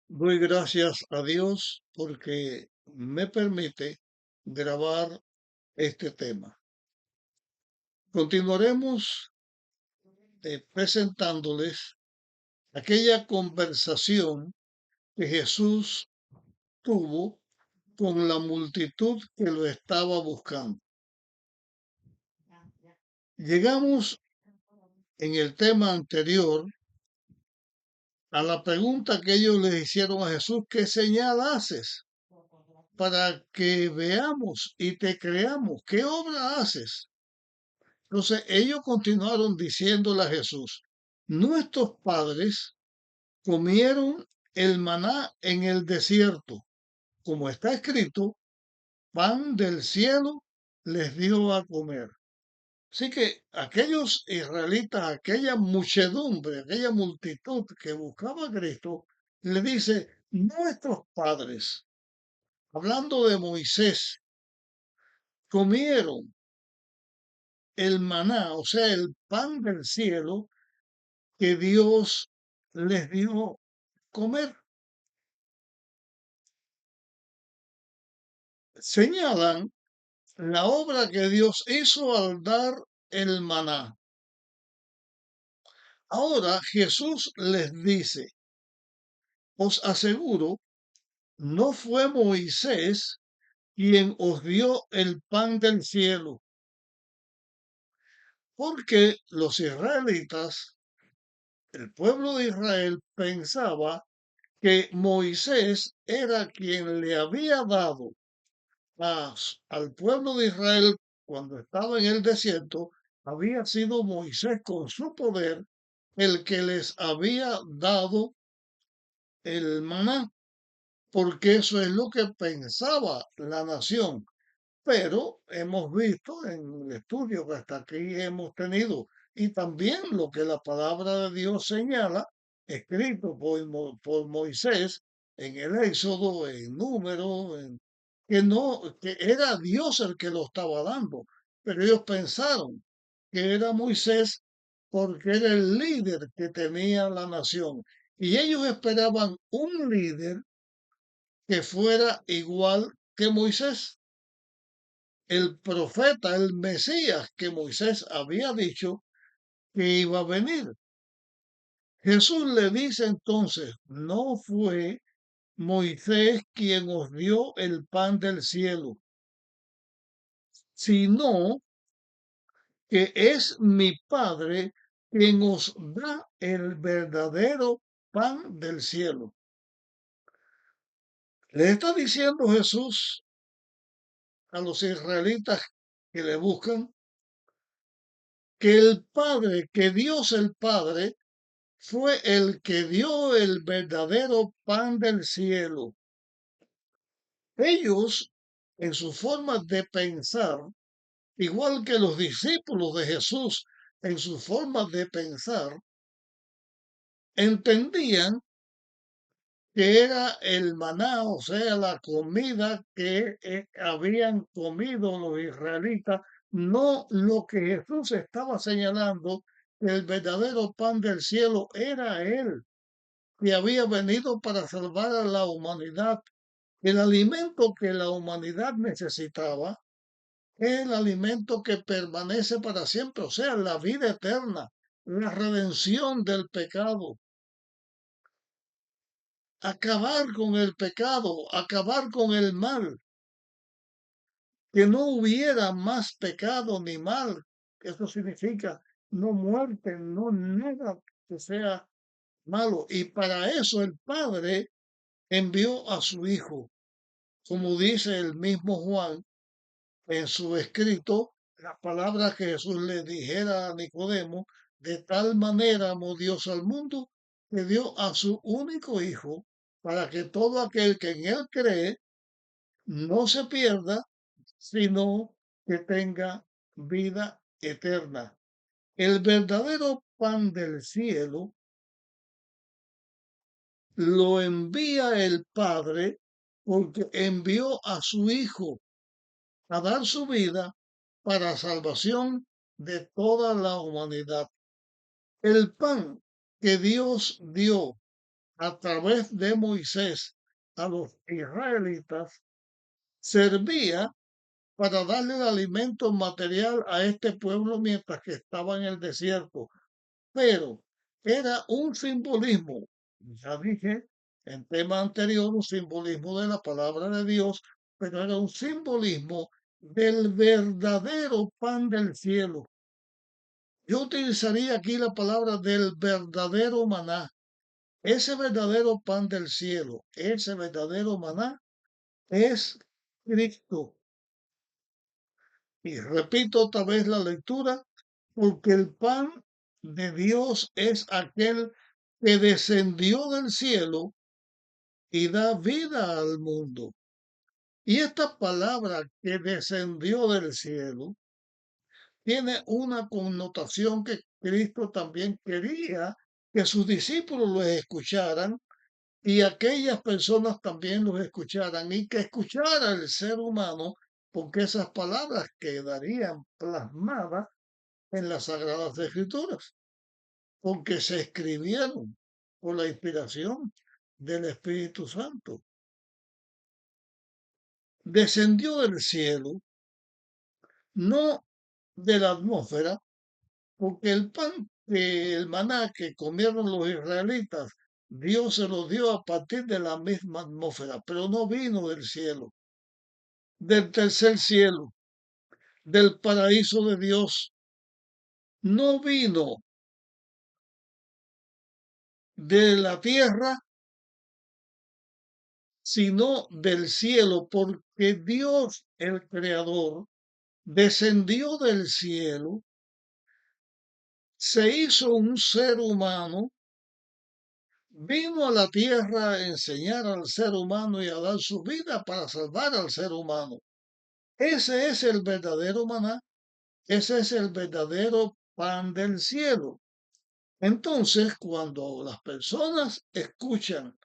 Doy gracias a Dios porque me permite grabar este tema. Continuaremos presentándoles aquella conversación que Jesús tuvo con la multitud que lo estaba buscando. Llegamos en el tema anterior a la pregunta que ellos le hicieron a Jesús: ¿qué señal haces para que veamos y te creamos? ¿Qué obra haces? Entonces ellos continuaron diciéndole a Jesús: nuestros padres comieron el maná en el desierto, como está escrito, pan del cielo les dio a comer. Así que aquellos israelitas, aquella muchedumbre, aquella multitud que buscaba a Cristo, le dice: nuestros padres, hablando de Moisés, comieron el maná, o sea, el pan del cielo que Dios les dio comer. Señalan la obra que Dios hizo al dar el maná. Ahora Jesús les dice: os aseguro, no fue Moisés quien os dio el pan del cielo, porque los israelitas, el pueblo de Israel, pensaba que Moisés era quien le había dado al pueblo de Israel cuando estaba en el desierto. Había sido Moisés con su poder el que les había dado el maná, porque eso es lo que pensaba la nación. Pero hemos visto en el estudio que hasta aquí hemos tenido, y también lo que la palabra de Dios señala, escrito por Moisés en el Éxodo, en Número, que no, que era Dios el que lo estaba dando, pero ellos pensaron que era Moisés porque era el líder que tenía la nación, y ellos esperaban un líder que fuera igual que Moisés, el profeta, el Mesías que Moisés había dicho que iba a venir. Jesús le dice entonces: no fue Moisés quien os dio el pan del cielo, sino que es mi Padre quien os da el verdadero pan del cielo. Le está diciendo Jesús a los israelitas que le buscan que el Padre, que Dios el Padre, fue el que dio el verdadero pan del cielo. Ellos, en su forma de pensar, igual que los discípulos de Jesús, en su forma de pensar, entendían que era el maná, o sea, la comida que habían comido los israelitas, no lo que Jesús estaba señalando, que el verdadero pan del cielo era Él, que había venido para salvar a la humanidad. El alimento que la humanidad necesitaba es el alimento que permanece para siempre, o sea, la vida eterna, la redención del pecado, acabar con el pecado, acabar con el mal, que no hubiera más pecado ni mal. Eso significa no muerte, no nada que sea malo. Y para eso el Padre envió a su Hijo, como dice el mismo Juan en su escrito, las palabras que Jesús le dijera a Nicodemo: de tal manera amó Dios al mundo que dio a su único Hijo, para que todo aquel que en Él cree no se pierda, sino que tenga vida eterna. El verdadero pan del cielo lo envía el Padre porque envió a su Hijo a dar su vida para salvación de toda la humanidad. El pan que Dios dio a través de Moisés a los israelitas servía para darle el alimento material a este pueblo mientras que estaba en el desierto. Pero era un simbolismo, ya dije en tema anterior, un simbolismo de la palabra de Dios, pero era un simbolismo del verdadero pan del cielo. Yo utilizaría aquí la palabra del verdadero maná. Ese verdadero pan del cielo, ese verdadero maná es Cristo. Y repito otra vez la lectura, porque el pan de Dios es aquel que descendió del cielo y da vida al mundo. Y esta palabra que descendió del cielo tiene una connotación que Cristo también quería que sus discípulos lo escucharan y aquellas personas también los escucharan y que escuchara el ser humano, porque esas palabras quedarían plasmadas en las Sagradas Escrituras, porque se escribieron por la inspiración del Espíritu Santo. Descendió del cielo, no de la atmósfera, porque el pan, el maná que comieron los israelitas, Dios se lo dio a partir de la misma atmósfera, pero no vino del cielo, del tercer cielo, del paraíso de Dios. No vino de la tierra, sino del cielo, porque Dios, el Creador, descendió del cielo, se hizo un ser humano, vino a la tierra a enseñar al ser humano y a dar su vida para salvar al ser humano. Ese es el verdadero maná, ese es el verdadero pan del cielo. Entonces, cuando las personas escuchan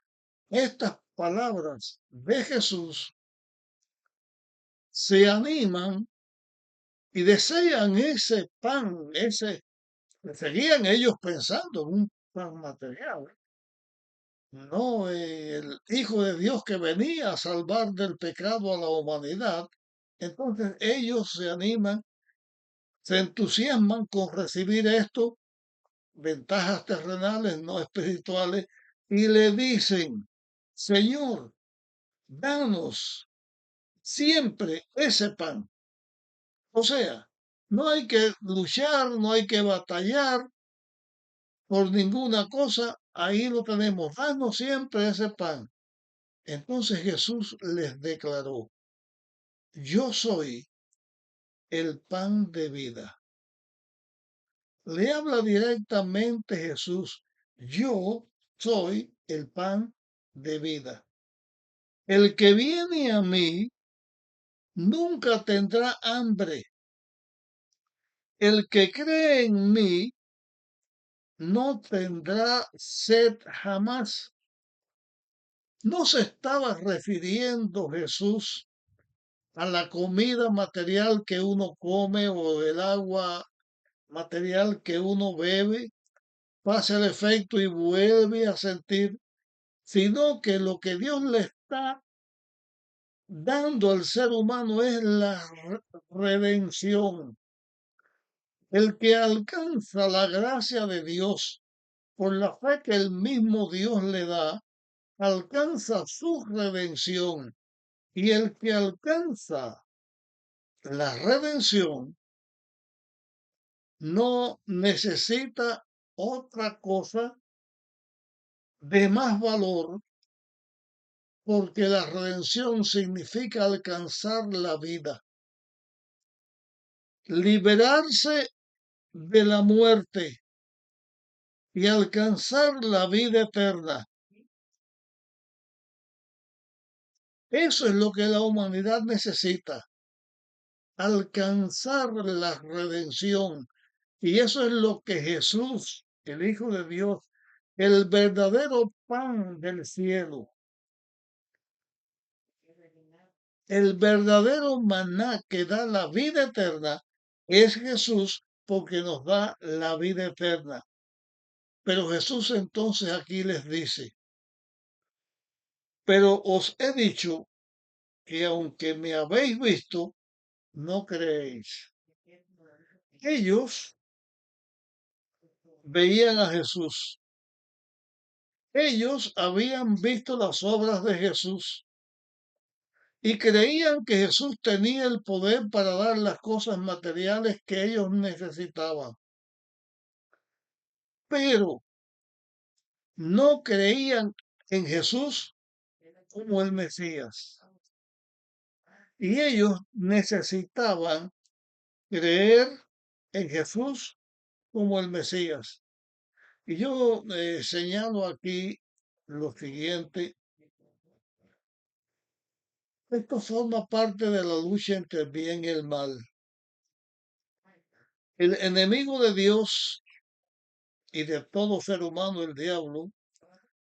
estas palabras de Jesús, se animan y desean ese pan, seguían ellos pensando en un pan material, no el Hijo de Dios que venía a salvar del pecado a la humanidad. Entonces ellos se animan, se entusiasman con recibir esto, ventajas terrenales, no espirituales, y le dicen, Señor, danos siempre ese pan. O sea, no hay que luchar, no hay que batallar por ninguna cosa, ahí lo tenemos, danos siempre ese pan. Entonces Jesús les declaró, yo soy el pan de vida. Le habla directamente Jesús, yo soy el pan de vida. El que viene a mí nunca tendrá hambre. El que cree en mí no tendrá sed jamás. No se estaba refiriendo Jesús a la comida material que uno come o el agua material que uno bebe, pasa el efecto y vuelve a sentir, sino que lo que Dios le está dando al ser humano es la redención. El que alcanza la gracia de Dios por la fe que el mismo Dios le da, alcanza su redención. Y el que alcanza la redención no necesita otra cosa de más valor, porque la redención significa alcanzar la vida, liberarse de la muerte y alcanzar la vida eterna. Eso es lo que la humanidad necesita, alcanzar la redención. Y eso es lo que Jesús, el Hijo de Dios, el verdadero pan del cielo, el verdadero maná que da la vida eterna, es Jesús porque nos da la vida eterna. Pero Jesús entonces aquí les dice, Pero os he dicho que aunque me habéis visto, no creéis. Ellos veían a Jesús. Ellos habían visto las obras de Jesús y creían que Jesús tenía el poder para dar las cosas materiales que ellos necesitaban. Pero no creían en Jesús como el Mesías. Y ellos necesitaban creer en Jesús como el Mesías. Y yo señalo aquí lo siguiente: esto forma parte de la lucha entre el bien y el mal. El enemigo de Dios y de todo ser humano, el diablo,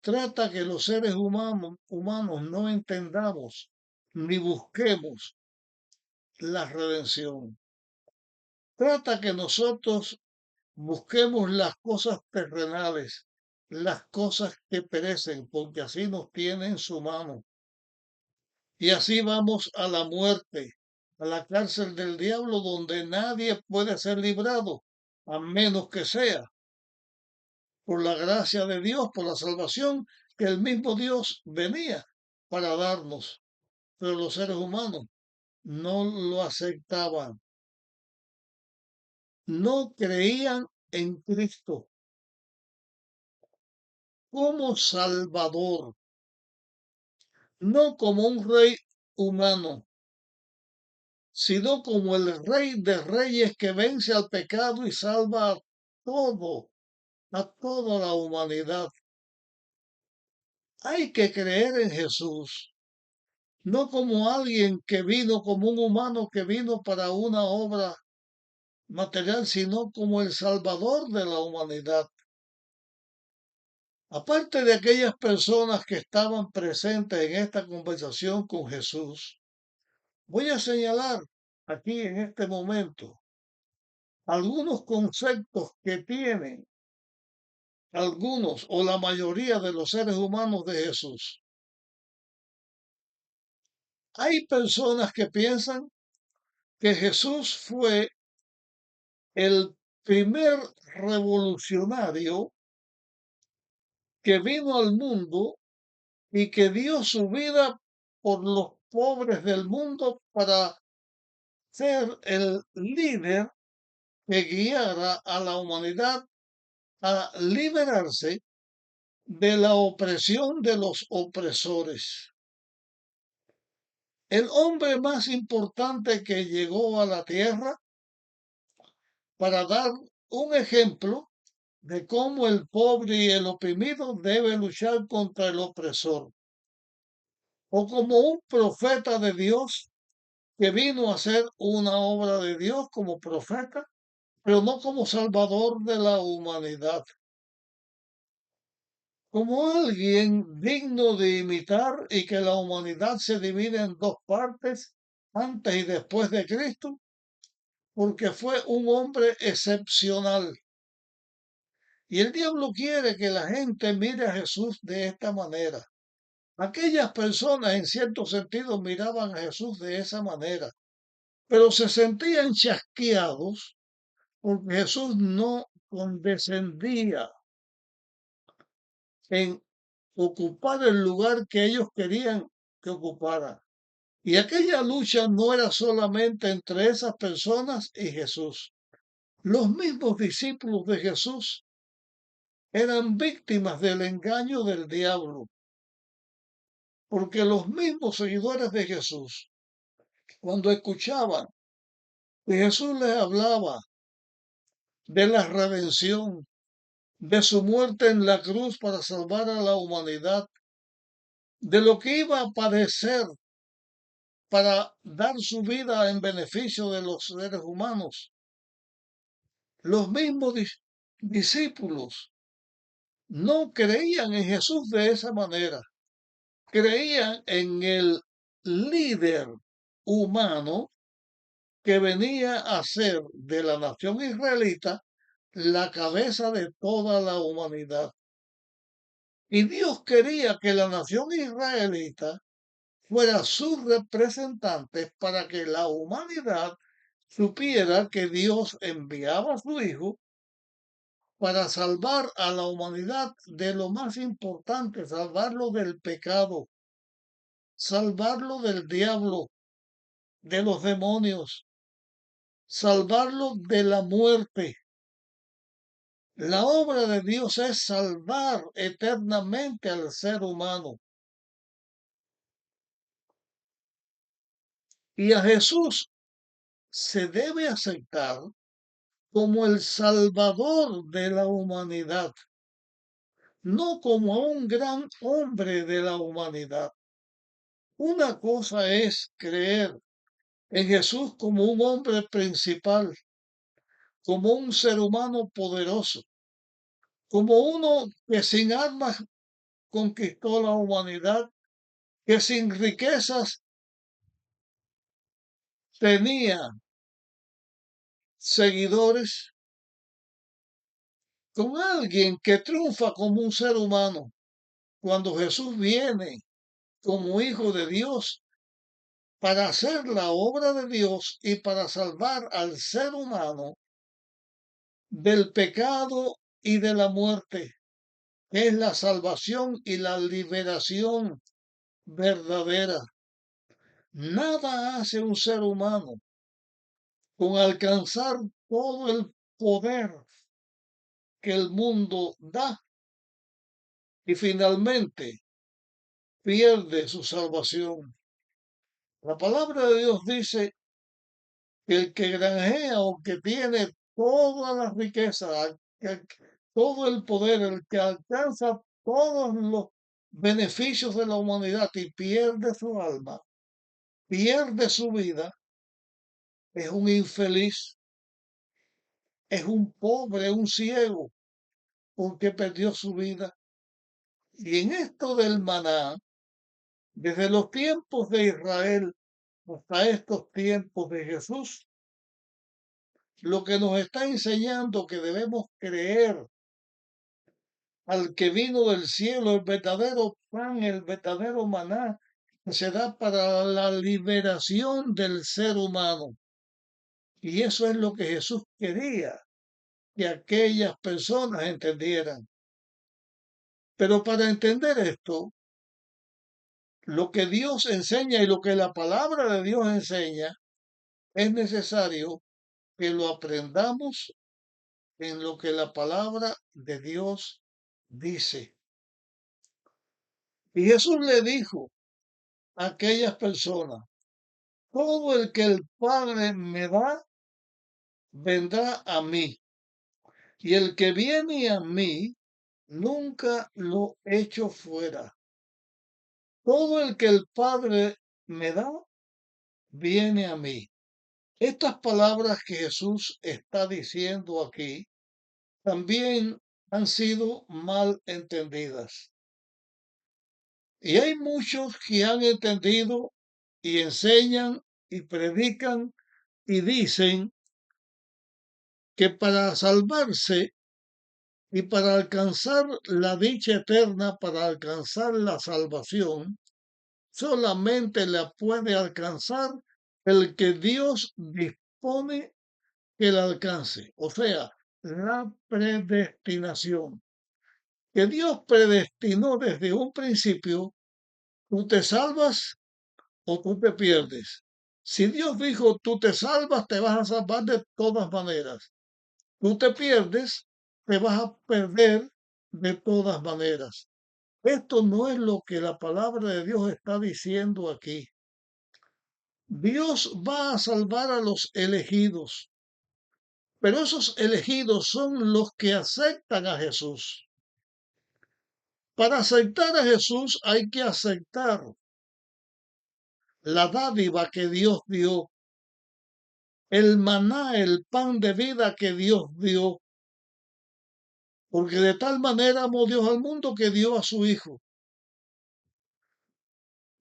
trata que los seres humanos no entendamos ni busquemos la redención. Trata que nosotros busquemos las cosas terrenales, las cosas que perecen, porque así nos tiene en su mano. Y así vamos a la muerte, a la cárcel del diablo, donde nadie puede ser librado, a menos que sea por la gracia de Dios, por la salvación que el mismo Dios venía para darnos. Pero los seres humanos no lo aceptaban, no creían en Cristo como Salvador, no como un rey humano, sino como el Rey de Reyes que vence al pecado y salva todo, a toda la humanidad. Hay que creer en Jesús, no como alguien que vino, como un humano que vino para una obra material, sino como el Salvador de la humanidad. Aparte de aquellas personas que estaban presentes en esta conversación con Jesús, voy a señalar aquí en este momento algunos conceptos que tienen algunos o la mayoría de los seres humanos de Jesús. Hay personas que piensan que Jesús fue el primer revolucionario que vino al mundo y que dio su vida por los pobres del mundo para ser el líder que guiara a la humanidad a liberarse de la opresión de los opresores. El hombre más importante que llegó a la tierra para dar un ejemplo de cómo el pobre y el oprimido debe luchar contra el opresor, o como un profeta de Dios que vino a hacer una obra de Dios como profeta, pero no como salvador de la humanidad, como alguien digno de imitar y que la humanidad se divide en dos partes, antes y después de Cristo, porque fue un hombre excepcional. Y el diablo quiere que la gente mire a Jesús de esta manera. Aquellas personas en cierto sentido miraban a Jesús de esa manera, pero se sentían chasqueados porque Jesús no condescendía en ocupar el lugar que ellos querían que ocupara. Y aquella lucha no era solamente entre esas personas y Jesús. Los mismos discípulos de Jesús eran víctimas del engaño del diablo, porque los mismos seguidores de Jesús, cuando escuchaban que Jesús les hablaba de la redención, de su muerte en la cruz para salvar a la humanidad, de lo que iba a padecer para dar su vida en beneficio de los seres humanos, los mismos discípulos no creían en Jesús de esa manera, creían en el líder humano que venía a ser de la nación israelita la cabeza de toda la humanidad. Y Dios quería que la nación israelita fuera sus representantes para que la humanidad supiera que Dios enviaba a su Hijo para salvar a la humanidad de lo más importante, salvarlo del pecado, salvarlo del diablo, de los demonios, salvarlo de la muerte. La obra de Dios es salvar eternamente al ser humano. Y a Jesús se debe aceptar como el Salvador de la humanidad, no como a un gran hombre de la humanidad. Una cosa es creer en Jesús como un hombre principal, como un ser humano poderoso, como uno que sin armas conquistó la humanidad, que sin riquezas tenía seguidores, con alguien que triunfa como un ser humano. Cuando Jesús viene como Hijo de Dios para hacer la obra de Dios y para salvar al ser humano del pecado y de la muerte, es la salvación y la liberación verdadera. Nada hace un ser humano con alcanzar todo el poder que el mundo da y finalmente pierde su salvación. La palabra de Dios dice que el que granjea o que tiene toda la riqueza, todo el poder, el que alcanza todos los beneficios de la humanidad y pierde su alma, pierde su vida, es un infeliz, es un pobre, un ciego, porque perdió su vida. Y en esto del maná, desde los tiempos de Israel hasta estos tiempos de Jesús, lo que nos está enseñando que debemos creer al que vino del cielo, el verdadero pan, el verdadero maná, que se da para la liberación del ser humano. Y eso es lo que Jesús quería que aquellas personas entendieran. Pero para entender esto, lo que Dios enseña y lo que la palabra de Dios enseña, es necesario que lo aprendamos en lo que la palabra de Dios dice. Y Jesús le dijo a aquellas personas, todo el que el Padre me da, vendrá a mí. Y el que viene a mí, nunca lo echo fuera. Todo el que el Padre me da, viene a mí. Estas palabras que Jesús está diciendo aquí también han sido mal entendidas. Y hay muchos que han entendido y enseñan y predican y dicen que para salvarse y para alcanzar la dicha eterna, para alcanzar la salvación, solamente la puede alcanzar el que Dios dispone que la alcance, o sea, la predestinación. Que Dios predestinó desde un principio, tú te salvas o tú te pierdes. Si Dios dijo, tú te salvas, te vas a salvar de todas maneras. Tú te pierdes, te vas a perder de todas maneras. Esto no es lo que la palabra de Dios está diciendo aquí. Dios va a salvar a los elegidos, pero esos elegidos son los que aceptan a Jesús. Para aceptar a Jesús hay que aceptar la dádiva que Dios dio, el maná, el pan de vida que Dios dio, porque de tal manera amó Dios al mundo que dio a su Hijo.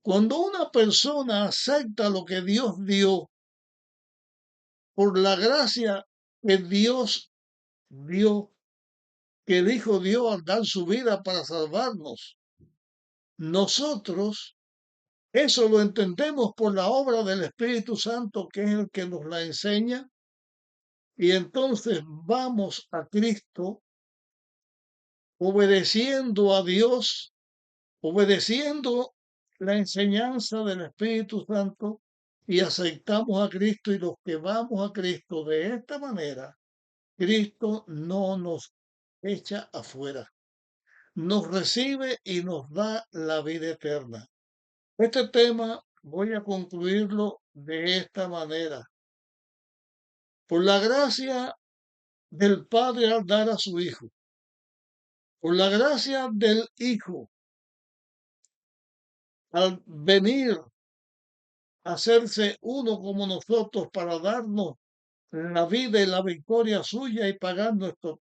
Cuando una persona acepta lo que Dios dio por la gracia que Dios dio, que el Hijo dio al dar su vida para salvarnos. Nosotros eso lo entendemos por la obra del Espíritu Santo, que es el que nos la enseña, y entonces vamos a Cristo obedeciendo a Dios, obedeciendo la enseñanza del Espíritu Santo y aceptamos a Cristo, y los que vamos a Cristo de esta manera, Cristo no nos echa afuera, nos recibe y nos da la vida eterna. Este tema voy a concluirlo de esta manera. Por la gracia del Padre al dar a su Hijo, por la gracia del Hijo al venir a hacerse uno como nosotros para darnos la vida y la victoria suya y pagar nuestra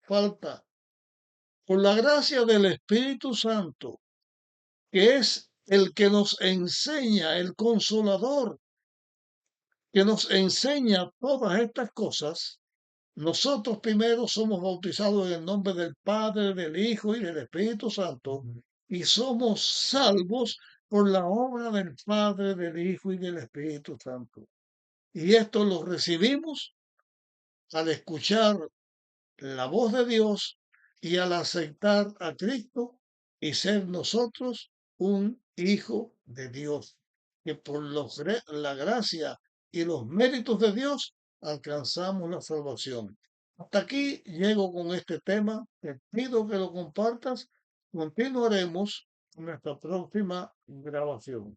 falta, por la gracia del Espíritu Santo, que es el que nos enseña, el consolador, que nos enseña todas estas cosas. Nosotros primero somos bautizados en el nombre del Padre, del Hijo y del Espíritu Santo, y somos salvos por la obra del Padre, del Hijo y del Espíritu Santo. Y esto lo recibimos al escuchar la voz de Dios y al aceptar a Cristo y ser nosotros un hijo de Dios, que por la gracia y los méritos de Dios alcanzamos la salvación. Hasta aquí llego con este tema. Te pido que lo compartas. Continuaremos en nuestra próxima grabación.